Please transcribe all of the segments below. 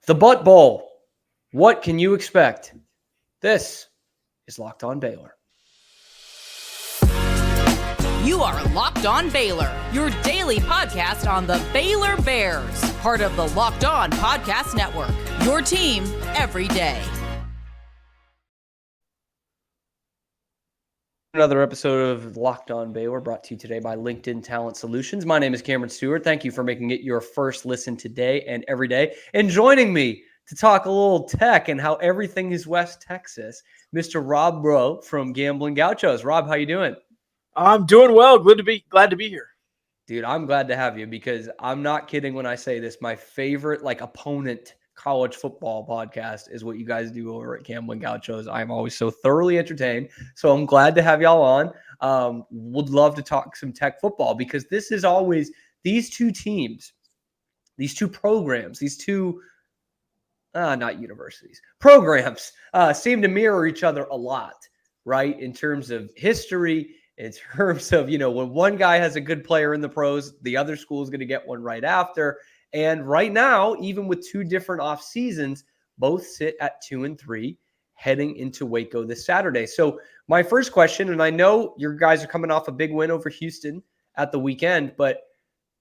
The Butt Bowl. What can you expect? This is Locked On Baylor. You are Locked On Baylor, your daily podcast on the Baylor Bears, part of the Locked On Podcast Network, your team every day. Another episode of Locked On Baylor brought to you today by LinkedIn Talent Solutions. My name is Cameron Stewart. Thank you for making it your first listen today and every day. And joining me to talk a little tech and how everything is West Texas, Mr. Rob Breaux from Gambling Gauchos. Rob, how you doing? I'm doing well. Glad to be here. Dude, I'm glad to have you because I'm not kidding when I say this. My favorite opponent college football podcast is what you guys do over at Gambling Gauchos. I'm always so thoroughly entertained. So I'm glad to have y'all on. Would love to talk some tech football because this is always these two teams, these two programs, these two not universities, programs seem to mirror each other a lot, right? In terms of history, in terms of, when one guy has a good player in the pros, the other school is going to get one right after. And right now, even with two different off seasons, both sit at 2-3 heading into Waco this Saturday. So my first question, and I know your guys are coming off a big win over Houston at the weekend, but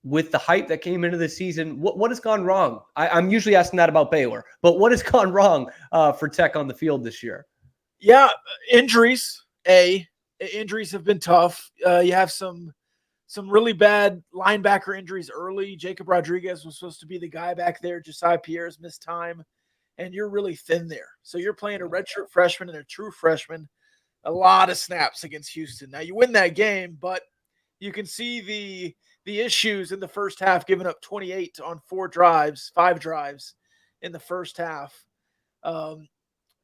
with the hype that came into the season, what has gone wrong? I'm usually asking that about Baylor, but what has gone wrong for Tech on the field this year? Yeah, injuries. Injuries have been tough. You have some really bad linebacker injuries early. Jacob Rodriguez was supposed to be the guy back there. Josiah Pierre's missed time, and you're really thin there. So you're playing a redshirt freshman and a true freshman. A lot of snaps against Houston. Now you win that game, but you can see the issues in the first half, giving up 28 on 5 drives in the first half.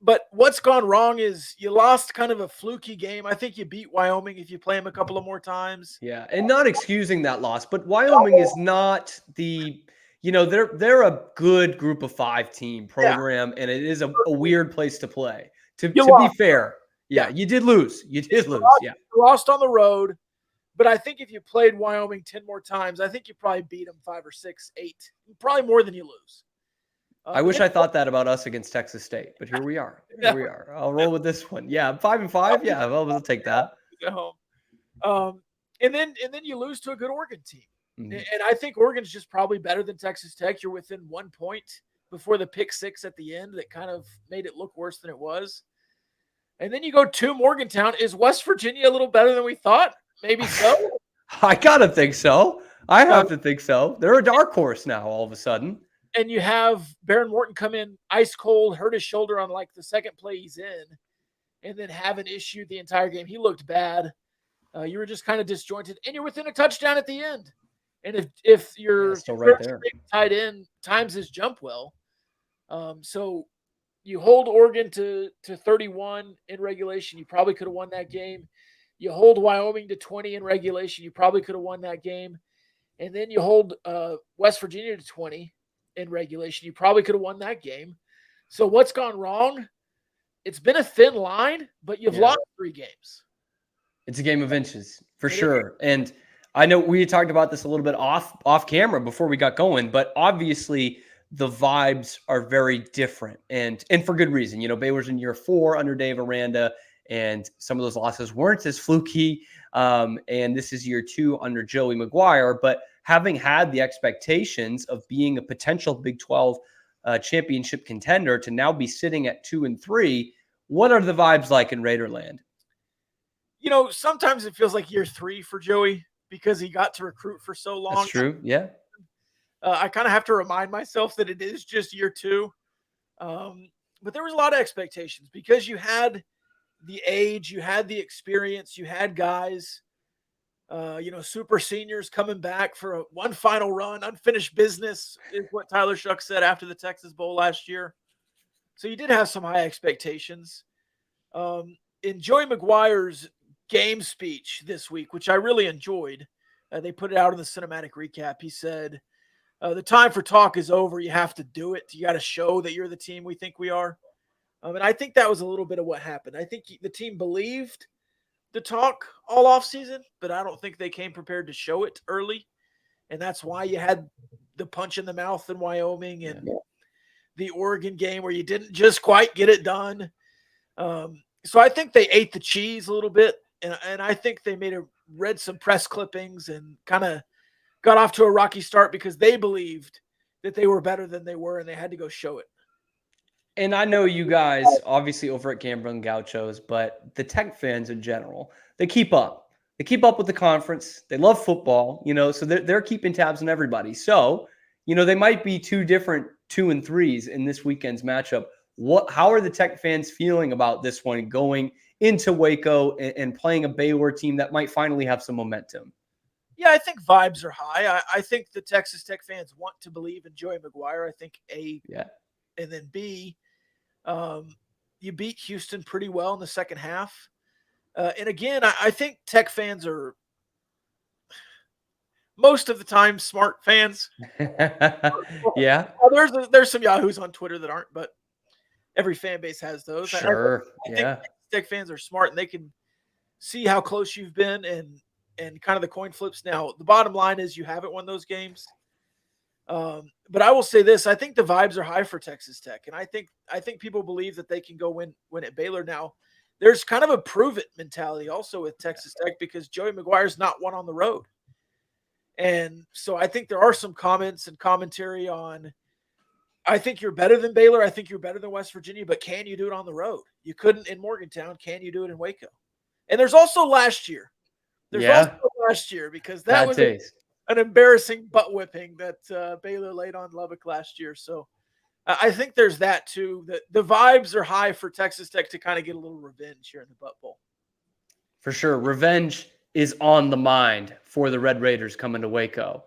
But what's gone wrong is you lost kind of a fluky game. I think you beat Wyoming if you play them a couple of more times. Yeah, and not excusing that loss, but Wyoming is not they're a good group of 5 team program, and it is a weird place to play. To be fair, you did lose. You lost on the road, but I think if you played Wyoming 10 more times, I think you probably beat them 5 or 6, 8, probably more than you lose. I wish I thought that about us against Texas State, but here we are. I'll roll with this one. Yeah, 5-5. Yeah, well, we'll take that. And then you lose to a good Oregon team. Mm-hmm. And I think Oregon's just probably better than Texas Tech. You're within 1 point before the pick 6 at the end that kind of made it look worse than it was. And then you go to Morgantown. Is West Virginia a little better than we thought? Maybe so. I gotta think so. I have to think so. They're a dark horse now all of a sudden. And you have Baron Morton come in ice cold, hurt his shoulder on the second play he's in, and then have an issue the entire game. He looked bad. You were just kind of disjointed, and you're within a touchdown at the end. And if you're still right there, tight end times his jump well, so you hold Oregon to 31 in regulation. You probably could have won that game. You hold Wyoming to 20 in regulation. You probably could have won that game. And then you hold West Virginia to 20 in regulation. You probably could have won that game. So what's gone wrong? It's been a thin line, but you've lost 3 games. It's a game of inches for sure. And I know we talked about this a little bit off camera before we got going, but obviously the vibes are very different and for good reason. Baylor's in year 4 under Dave Aranda, and some of those losses weren't as fluky. And this is year 2 under Joey McGuire, but having had the expectations of being a potential Big 12 championship contender to now be sitting at 2-3, what are the vibes like in Raiderland? Sometimes it feels like year 3 for Joey because he got to recruit for so long. That's true. Yeah. I kind of have to remind myself that it is just year 2. But there was a lot of expectations because you had the age, you had the experience, you had guys, super seniors coming back for one final run. Unfinished business is what Tyler Shuck said after the Texas Bowl last year. So you did have some high expectations. In Joey McGuire's game speech this week, which I really enjoyed, they put it out in the cinematic recap. He said, the time for talk is over. You have to do it. You got to show that you're the team we think we are. And I think that was a little bit of what happened. I think the team believed the talk all offseason, but I don't think they came prepared to show it early. And that's why you had the punch in the mouth in Wyoming and the Oregon game where you didn't just quite get it done. So I think they ate the cheese a little bit, and I think they read some press clippings and kind of got off to a rocky start because they believed that they were better than they were, and they had to go show it. And I know you guys, obviously over at Gambling Gauchos, but the Tech fans in general, they keep up. They keep up with the conference. They love football, so they're keeping tabs on everybody. So, they might be two different 2 and 3s in this weekend's matchup. How are the Tech fans feeling about this one going into Waco and playing a Baylor team that might finally have some momentum? Yeah, I think vibes are high. I think the Texas Tech fans want to believe in Joey McGuire. I think and then B, you beat Houston pretty well in the second half. And again, I think Tech fans are most of the time smart fans. Yeah. There's some yahoos on Twitter that aren't, but every fan base has those. Sure. I think Tech fans are smart, and they can see how close you've been and kind of the coin flips. Now, the bottom line is you haven't won those games. But I will say this: I think the vibes are high for Texas Tech, and I think people believe that they can go win at Baylor. Now, there's kind of a prove it mentality also with Texas Tech because Joey McGuire's not won on the road, and so I think there are some comments and commentary on. I think you're better than Baylor. I think you're better than West Virginia, but can you do it on the road? You couldn't in Morgantown. Can you do it in Waco? And there's also last year. Because that was an embarrassing butt whipping that Baylor laid on Lubbock last year. So I think there's that too. The vibes are high for Texas Tech to kind of get a little revenge here in the Butt Bowl. For sure. Revenge is on the mind for the Red Raiders coming to Waco.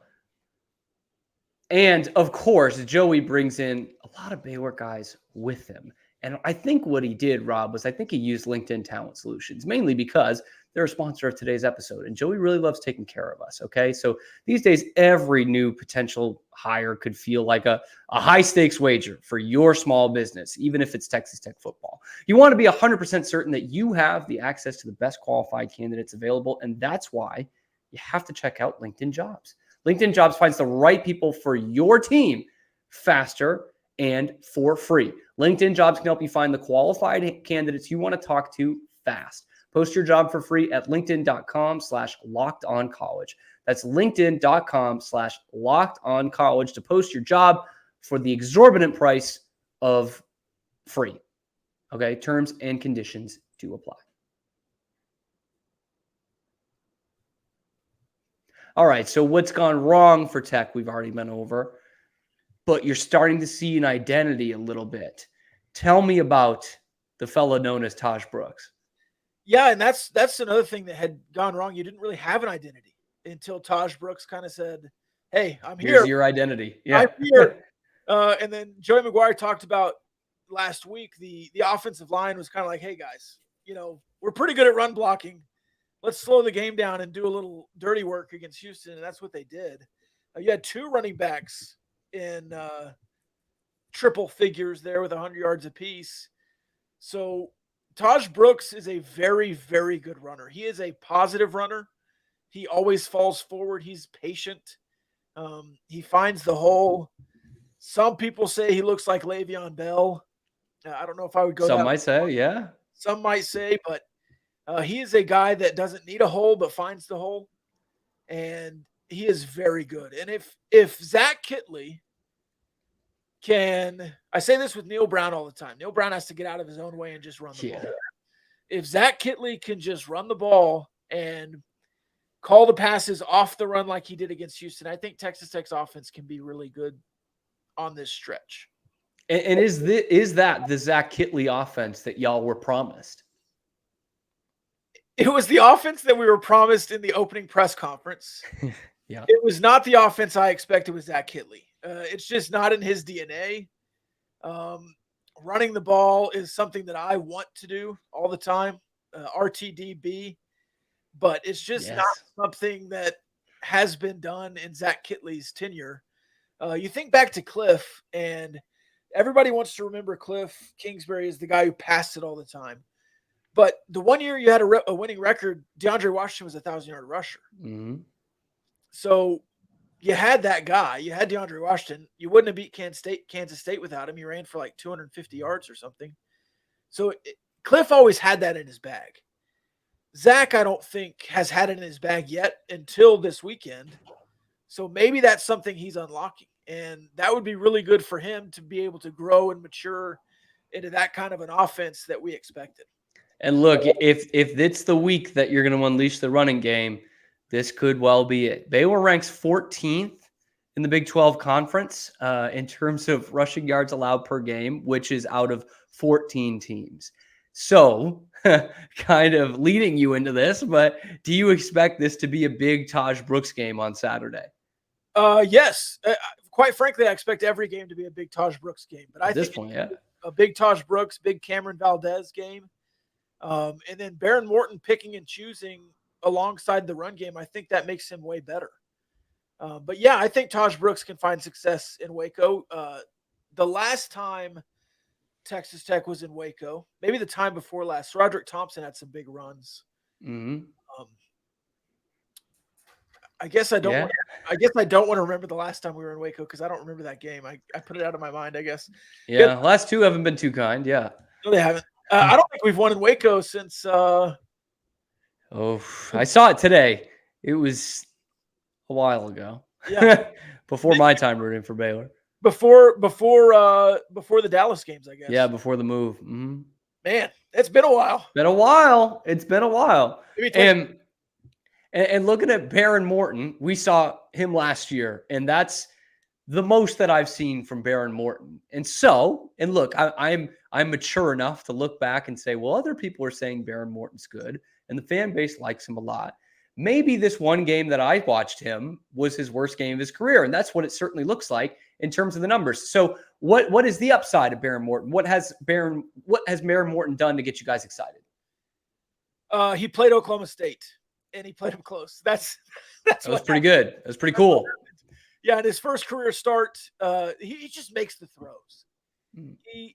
And, of course, Joey brings in a lot of Baylor guys with him. And I think what he did, Rob, was I think he used LinkedIn Talent Solutions, mainly because they're a sponsor of today's episode. And Joey really loves taking care of us, okay? So these days, every new potential hire could feel like a high-stakes wager for your small business, even if it's Texas Tech football. You want to be 100% certain that you have the access to the best qualified candidates available, and that's why you have to check out LinkedIn Jobs. LinkedIn Jobs finds the right people for your team faster and for free. LinkedIn Jobs can help you find the qualified candidates you want to talk to fast. Post your job for free at linkedin.com/lockedoncollege. That's linkedin.com/lockedoncollege to post your job for the exorbitant price of free. Okay, terms and conditions do apply. All right, so what's gone wrong for Tech, we've already been over, but you're starting to see an identity a little bit. Tell me about the fellow known as Taj Brooks. Yeah, and that's another thing that had gone wrong. You didn't really have an identity until Taj Brooks kind of said, hey, I'm here. Here's your identity. Yeah. I'm here. And then Joey McGuire talked about last week, the offensive line was kind of like, hey, guys, we're pretty good at run blocking. Let's slow the game down and do a little dirty work against Houston, and that's what they did. You had two running backs in triple figures there with 100 yards apiece. So Taj Brooks is a very, very good runner. He is a positive runner. He always falls forward. He's patient. He finds the hole. Some people say he looks like Le'Veon Bell. I don't know if I would go. Some might say, yeah. Some might say, but he is a guy that doesn't need a hole but finds the hole, and he is very good. And if Zach Kittley can – I say this with Neil Brown all the time. Neil Brown has to get out of his own way and just run the ball. If Zach Kittley can just run the ball and call the passes off the run like he did against Houston, I think Texas Tech's offense can be really good on this stretch. And is that the Zach Kittley offense that y'all were promised? It was the offense that we were promised in the opening press conference. Yeah. It was not the offense I expected with Zach Kittley. It's just not in his DNA. Running the ball is something that I want to do all the time, RTDB, but it's just not something that has been done in Zach Kittley's tenure. You think back to Cliff, and everybody wants to remember Cliff Kingsbury as the guy who passed it all the time. But the one year you had a winning record, DeAndre Washington was a 1,000-yard rusher. Mm-hmm. So you had that guy. You had DeAndre Washington. You wouldn't have beat Kansas State without him. He ran for like 250 yards or something. So Cliff always had that in his bag. Zach, I don't think, has had it in his bag yet until this weekend. So maybe that's something he's unlocking. And that would be really good for him to be able to grow and mature into that kind of an offense that we expected. And look, if it's the week that you're going to unleash the running game, this could well be it. Baylor ranks 14th in the Big 12 conference in terms of rushing yards allowed per game, which is out of 14 teams. So kind of leading you into this, but do you expect this to be a big Taj Brooks game on Saturday? Yes. Quite frankly, I expect every game to be a big Taj Brooks game. But At this point, yeah. A big Taj Brooks, big Cameron Valdez game. And then Baron Morton picking and choosing alongside the run game, I think that makes him way better. But yeah, I think Taj Brooks can find success in Waco. The last time Texas Tech was in Waco, maybe the time before last, Roderick Thompson had some big runs. Mm-hmm. I guess I don't want to remember the last time we were in Waco because I don't remember that game. I put it out of my mind, I guess. Yeah, last two haven't been too kind. Yeah. No, they haven't. I don't think we've won in Waco since I saw it today. It was a while ago. Yeah. Before my time rooting for Baylor. Before the Dallas games, I guess. Yeah, before the move. Mm-hmm. Man, it's been a while. It's been a while. And looking at Baron Morton, we saw him last year, and that's the most that I've seen from Baron Morton. And look, I'm mature enough to look back and say, well, other people are saying Baron Morton's good, and the fan base likes him a lot. Maybe this one game that I watched him was his worst game of his career, and that's what it certainly looks like in terms of the numbers. So what is the upside of Baron Morton? What has Baron Morton done to get you guys excited? He played Oklahoma State, and he played him close. That was pretty good. That was pretty cool. Yeah, in his first career start, he just makes the throws.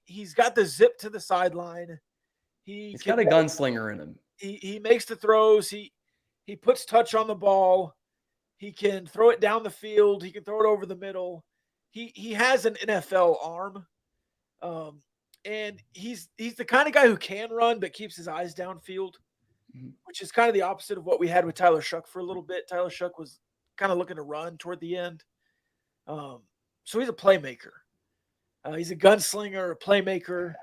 He's got the zip to the sideline. He's got a gunslinger in him. He makes the throws. He puts touch on the ball. He can throw it down the field. He can throw it over the middle. He has an NFL arm. And he's the kind of guy who can run but keeps his eyes downfield, which is kind of the opposite of what we had with Tyler Shuck for a little bit. Tyler Shuck was kind of looking to run toward the end. So he's a playmaker. He's a gunslinger, a playmaker,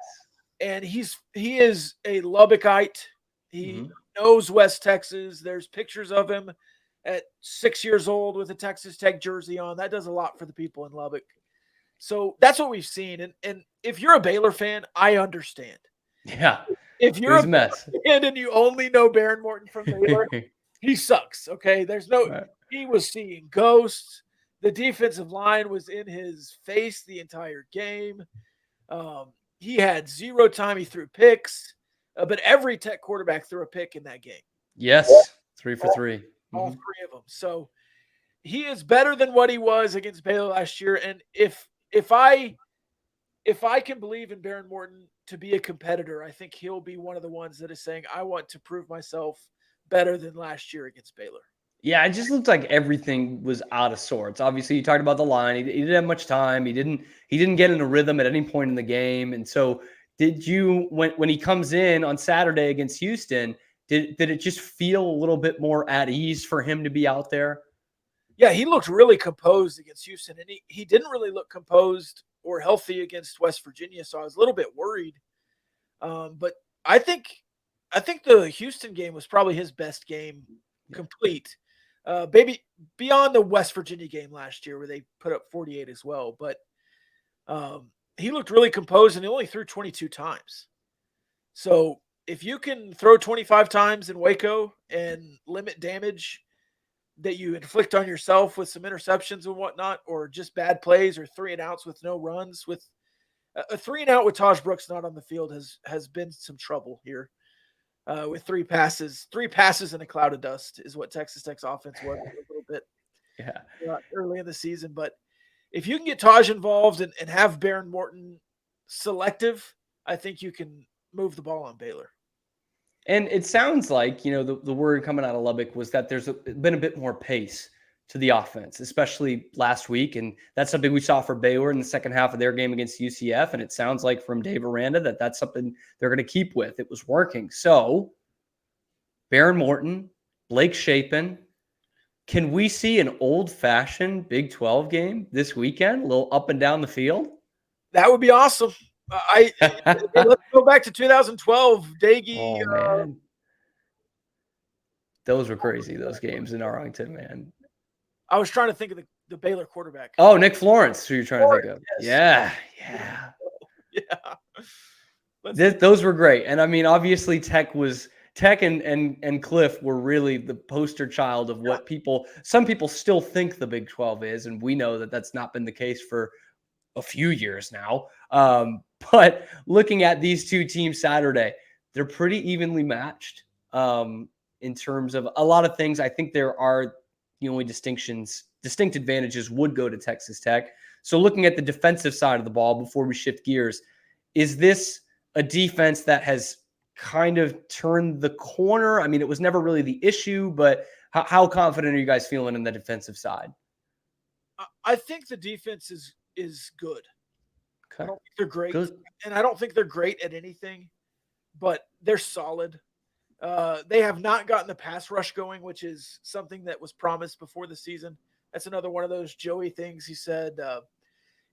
and he is a Lubbockite. He knows West Texas. There's pictures of him at 6 years old with a Texas Tech jersey on. That does a lot for the people in Lubbock. So that's what we've seen. And if you're a Baylor fan, I understand. Yeah. If you're a mess fan and you only know Baron Morton from Baylor, he sucks. Okay. He was seeing ghosts. The defensive line was in his face the entire game. He had zero time. He threw picks, but every Tech quarterback threw a pick in that game. Yes. 3 for 3. All three of them. So he is better than what he was against Baylor last year. And if I can believe in Baron Morton to be a competitor, I think he'll be one of the ones that is saying, I want to prove myself better than last year against Baylor. Yeah, it just looked like everything was out of sorts. Obviously, you talked about the line. He didn't have much time. He didn't get in a rhythm at any point in the game. And so did you, when he comes in on Saturday against Houston, did it just feel a little bit more at ease for him to be out there? Yeah, he looked really composed against Houston, and he didn't really look composed or healthy against West Virginia, so I was a little bit worried. But I think the Houston game was probably his best game complete. Maybe beyond the West Virginia game last year where they put up 48 as well. But he looked really composed, and he only threw 22 times. So if you can throw 25 times in Waco and limit damage that you inflict on yourself with some interceptions and whatnot, or just bad plays or 3-and-outs with no runs, with a 3-and-out with Taj Brooks not on the field has been some trouble here. With three passes in a cloud of dust is what Texas Tech's offense was a little bit early in the season. But if you can get Taj involved and have Baron Morton selective, I think you can move the ball on Baylor. And it sounds like, the word coming out of Lubbock was that there's been a bit more pace to the offense, especially last week. And that's something we saw for Baylor in the second half of their game against UCF. And it sounds like from Dave Aranda that that's something they're going to keep with. It was working. So Baron Morton, Blake Shapen, can we see an old-fashioned Big 12 game this weekend? A little up and down the field? That would be awesome. Let's go back to 2012. Daggy. Oh, man. Those were crazy, those games in Arlington, man. I was trying to think of the Baylor quarterback. Oh, Nick Florence, who you're trying to think of. Yes. Yeah. Those were great. And, I mean, obviously Tech and Cliff were really the poster child of what some people still think the Big 12 is. And we know that that's not been the case for a few years now. But looking at these two teams Saturday, they're pretty evenly matched in terms of a lot of things. I think there are the only distinct advantages would go to Texas Tech. So looking at the defensive side of the ball before we shift gears, is this a defense that has kind of turned the corner? I mean, it was never really the issue, but how confident are you guys feeling in the defensive side? I think the defense is good. Okay. I don't think they're great. Good. And I don't think they're great at anything, but they're solid. They have not gotten the pass rush going, which is something that was promised before the season. That's another one of those Joey things. He said,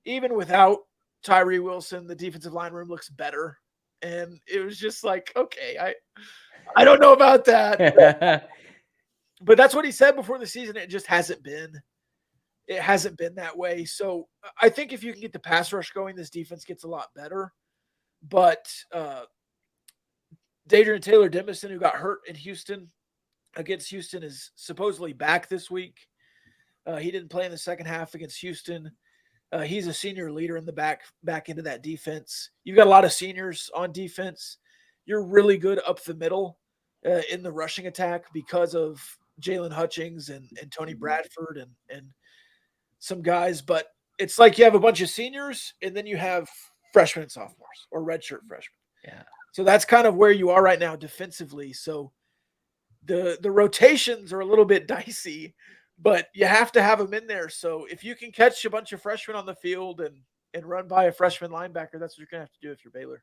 even without Tyree Wilson, the defensive line room looks better. And it was just like, okay, I don't know about that. But that's what he said before the season. It just hasn't been. It hasn't been that way. So I think if you can get the pass rush going, this defense gets a lot better. But Dadrian Taylor-Dimison, who got hurt in Houston against Houston, is supposedly back this week. He didn't play in the second half against Houston. He's a senior leader in the back end of that defense. You've got a lot of seniors on defense. You're really good up the middle in the rushing attack because of Jalen Hutchings and Tony Bradford and some guys. But it's like you have a bunch of seniors and then you have freshmen and sophomores or redshirt freshmen. Yeah. So that's kind of where you are right now defensively. So the rotations are a little bit dicey, but you have to have them in there. So if you can catch a bunch of freshmen on the field and run by a freshman linebacker, that's what you're going to have to do if you're Baylor.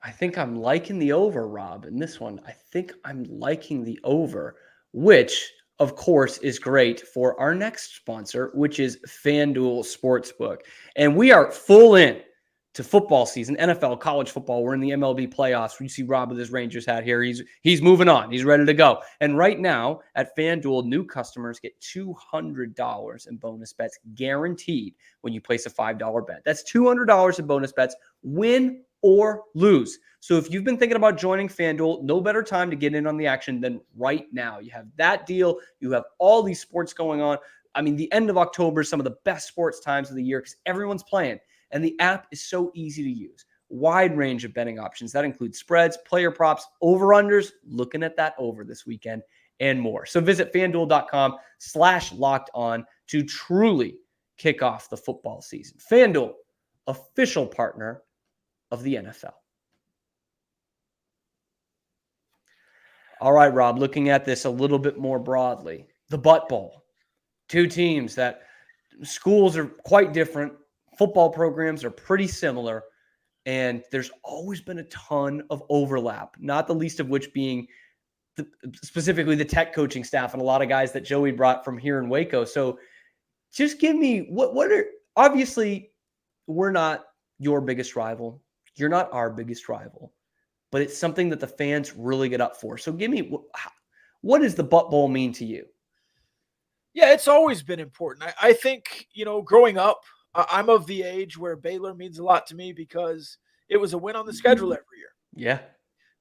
I think I'm liking the over, Rob, in this one. I think I'm liking the over, which, of course, is great for our next sponsor, which is FanDuel Sportsbook. And we are full in to football season, NFL, college football. We're in the MLB playoffs. You see Rob with his Rangers hat here. He's moving on. He's ready to go. And right now at FanDuel, new customers get $200 in bonus bets guaranteed when you place a $5 bet. That's $200 in bonus bets, win or lose. So if you've been thinking about joining FanDuel, no better time to get in on the action than right now. You have that deal. You have all these sports going on. I mean, the end of October is some of the best sports times of the year because everyone's playing. And the app is so easy to use. Wide range of betting options. That includes spreads, player props, over-unders, looking at that over this weekend, and more. So visit FanDuel.com/lockedon to truly kick off the football season. FanDuel, official partner of the NFL. All right, Rob, looking at this a little bit more broadly. The Butt Bowl. Two teams that schools are quite different. Football programs are pretty similar, and there's always been a ton of overlap, not the least of which being specifically the Tech coaching staff and a lot of guys that Joey brought from here in Waco. So just give me obviously we're not your biggest rival. You're not our biggest rival, but it's something that the fans really get up for. So give me, what does the Butt Bowl mean to you? Yeah, it's always been important. I think, growing up, I'm of the age where Baylor means a lot to me because it was a win on the schedule every year. Yeah.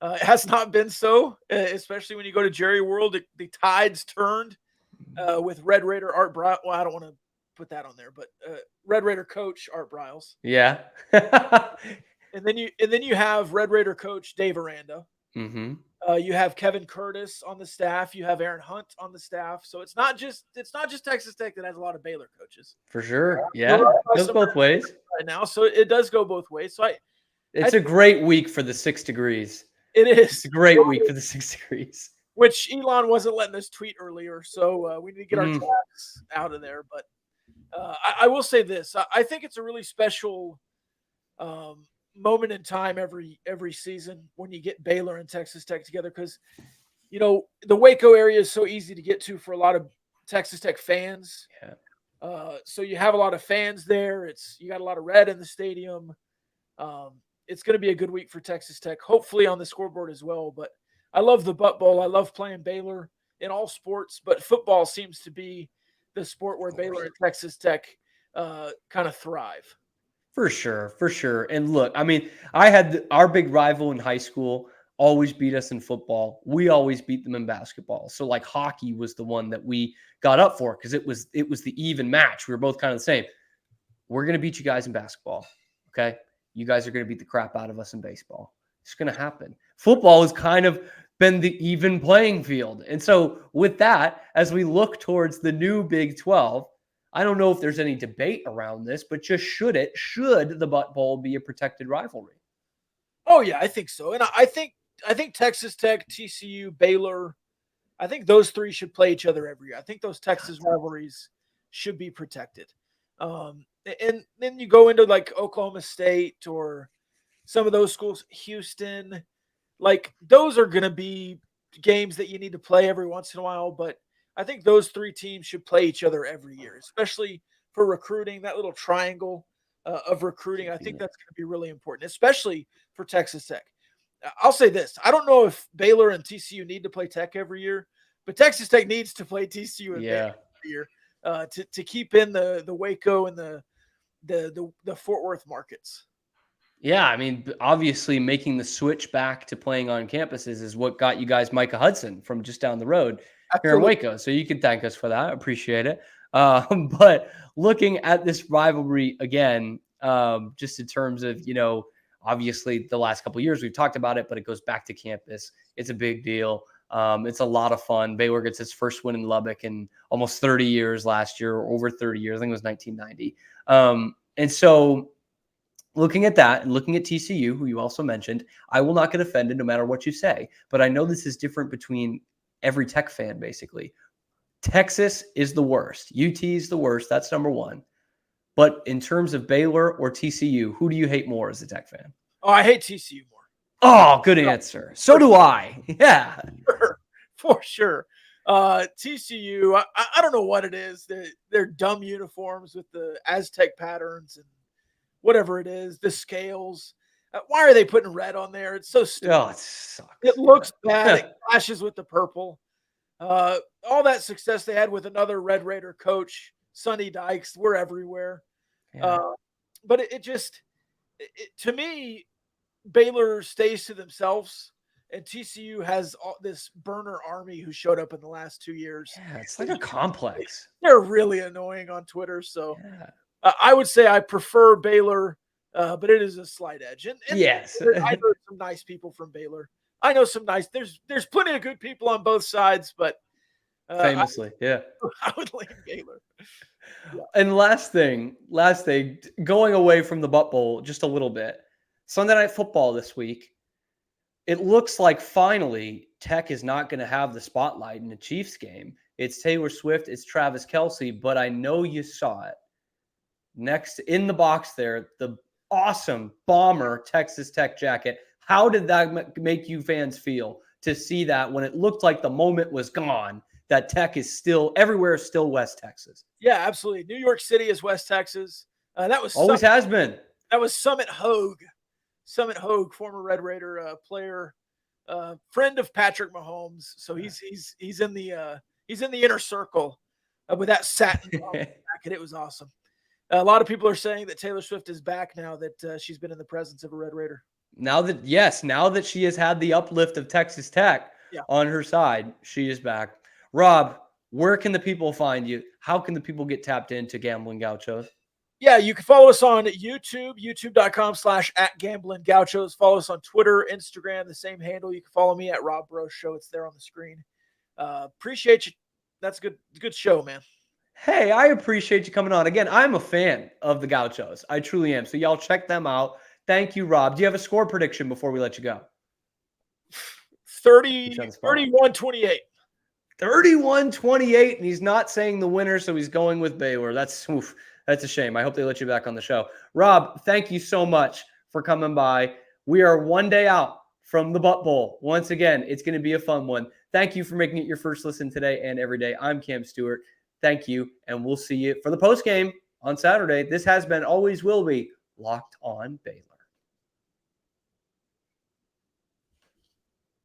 It has not been so, especially when you go to Jerry World. The tides turned with Red Raider Art Briles. Well, I don't want to put that on there, but Red Raider coach Art Briles. Yeah. and then you have Red Raider coach Dave Aranda. Mm-hmm. You have Kevin Curtis on the staff. You have Aaron Hunt on the staff. So it's not just Texas Tech that has a lot of Baylor coaches. For sure. Yeah. It goes both ways right now. So it does go both ways. So it's a great week for the 6 degrees. It is. It's a great week for the 6 degrees. which Elon wasn't letting us tweet earlier, so we need to get our tabs out of there. But I will say this: I think it's a really special moment in time every season when you get Baylor and Texas Tech together, because the Waco area is so easy to get to for a lot of Texas Tech fans. Yeah. So you have a lot of fans there. You got a lot of red in the stadium. It's going to be a good week for Texas Tech, hopefully on the scoreboard as well. But I love the Butt Bowl. I love playing Baylor in all sports, but football seems to be the sport where Baylor and Texas Tech kind of thrive. For sure. And look, I mean, I had our big rival in high school always beat us in football. We always beat them in basketball. So like hockey was the one that we got up for because it was the even match. We were both kind of the same. We're going to beat you guys in basketball. Okay. You guys are going to beat the crap out of us in baseball. It's going to happen. Football has kind of been the even playing field. And so with that, as we look towards the new Big 12, I don't know if there's any debate around this, but just should the Butt Bowl be a protected rivalry? Oh yeah, I think so. And I think Texas Tech, TCU, Baylor, I think those three should play each other every year. I think those Texas rivalries should be protected. And then you go into like Oklahoma State or some of those schools, Houston, like those are going to be games that you need to play every once in a while. But I think those three teams should play each other every year, especially for recruiting, that little triangle of recruiting. I think that's going to be really important, especially for Texas Tech. I'll say this. I don't know if Baylor and TCU need to play Tech every year, but Texas Tech needs to play TCU and Baylor every year to keep in the Waco and the Fort Worth markets. Yeah, I mean, obviously making the switch back to playing on campuses is what got you guys Micah Hudson from just down the road here in Waco. So you can thank us for that. Appreciate it. But looking at this rivalry again, just in terms of, obviously the last couple of years we've talked about it, but it goes back to campus. It's a big deal. It's a lot of fun. Baylor gets its first win in Lubbock in almost 30 years last year, or over 30 years. I think it was 1990. And so looking at that and looking at TCU, who you also mentioned, I will not get offended no matter what you say. But I know this is different between every Tech fan, basically. Texas is the worst. UT is the worst. That's number one. But in terms of Baylor or TCU, who do you hate more as a Tech fan? Oh, I hate TCU more. Oh, good answer. So do I. Yeah. For sure. TCU, I don't know what it is. They're dumb uniforms with the Aztec patterns and whatever it is, the scales. Why are they putting red on there? It's so stupid. Oh, it sucks. It looks bad. It clashes with the purple. All that success they had with another Red Raider coach, Sonny Dykes, we're everywhere. Yeah. But it just, to me, Baylor stays to themselves, and TCU has this burner army who showed up in the last 2 years. Yeah, it's like a complex. They're really annoying on Twitter. So I would say I prefer Baylor, but it is a slight edge. And yes, I know some nice people from Baylor. I know some nice. There's plenty of good people on both sides, but famously, I would lean Baylor. Yeah. And last thing, going away from the Butt Bowl just a little bit. Sunday Night Football this week. It looks like finally Tech is not going to have the spotlight in the Chiefs game. It's Taylor Swift, it's Travis Kelce, but I know you saw it. Next in the box there, the awesome bomber Texas Tech jacket. How did that make you fans feel to see that when it looked like the moment was gone, that Tech is still everywhere, still West Texas? Yeah, absolutely. New York City is West Texas. That was always has been. That was Summit Hogue, former Red Raider player, friend of Patrick Mahomes. So he's in the inner circle with that satin jacket. It was awesome. A lot of people are saying that Taylor Swift is back now that she's been in the presence of a Red Raider. Now that she has had the uplift of Texas Tech on her side, she is back. Rob, where can the people find you? How can the people get tapped into Gambling Gauchos? Yeah, you can follow us on YouTube, youtube.com/@GamblingGauchos. Follow us on Twitter, Instagram, the same handle. You can follow me at Rob Breaux Show. It's there on the screen. Appreciate you. That's a good show, man. Hey, I appreciate you coming on. Again, I'm a fan of the Gauchos. I truly am. So y'all check them out. Thank you, Rob. Do you have a score prediction before we let you go? 31-28. 31-28, and he's not saying the winner, so he's going with Baylor. That's a shame. I hope they let you back on the show. Rob, thank you so much for coming by. We are one day out from the Butt Bowl. Once again, it's going to be a fun one. Thank you for making it your first listen today and every day. I'm Cam Stewart. Thank you, and we'll see you for the post game on Saturday. This has been, always will be, Locked On Baylor.